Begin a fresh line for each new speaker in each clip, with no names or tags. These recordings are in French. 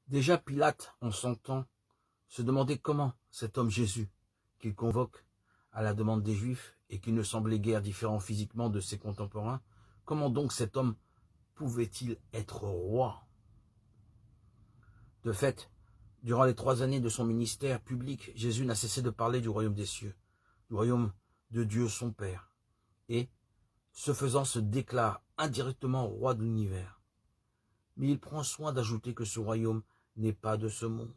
Déjà Pilate, en son temps, se demandait comment cet homme Jésus, qu'il convoque à la demande des Juifs et qui ne semblait guère différent physiquement de ses contemporains, comment donc cet homme pouvait-il être roi? De fait, durant les 3 années de son ministère public, Jésus n'a cessé de parler du royaume des cieux, du royaume de Dieu son Père, et, ce faisant, se déclare indirectement roi de l'univers. Mais il prend soin d'ajouter que ce royaume n'est pas de ce monde.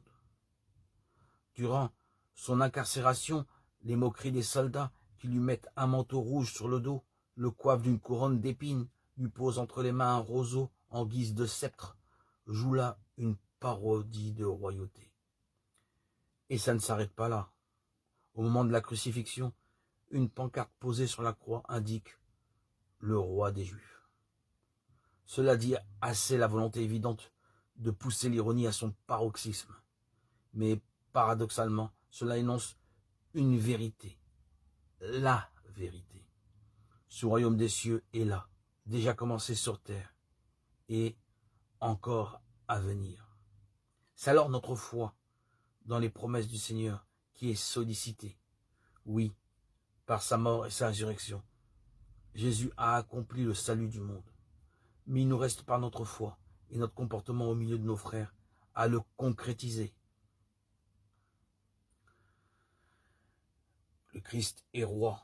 Durant son incarcération, les moqueries des soldats qui lui mettent un manteau rouge sur le dos, le coiffent d'une couronne d'épines, lui posent entre les mains un roseau en guise de sceptre, jouent là une parodie de royauté. Et ça ne s'arrête pas là. Au moment de la crucifixion, une pancarte posée sur la croix indique « le roi des Juifs ». Cela dit assez la volonté évidente de pousser l'ironie à son paroxysme. Mais paradoxalement, cela énonce une vérité, la vérité. Ce royaume des cieux est là, déjà commencé sur terre, et encore à venir. C'est alors notre foi dans les promesses du Seigneur qui est sollicitée. Oui, par sa mort et sa résurrection, Jésus a accompli le salut du monde. Mais il nous reste par notre foi et notre comportement au milieu de nos frères à le concrétiser. Le Christ est roi.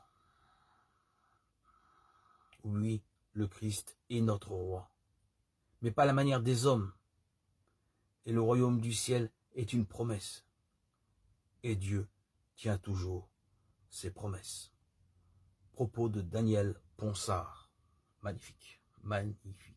Oui, le Christ est notre roi. Mais pas à la manière des hommes. Et le royaume du ciel est une promesse. Et Dieu tient toujours ses promesses. Propos de Daniel Ponsard. Magnifique, magnifique.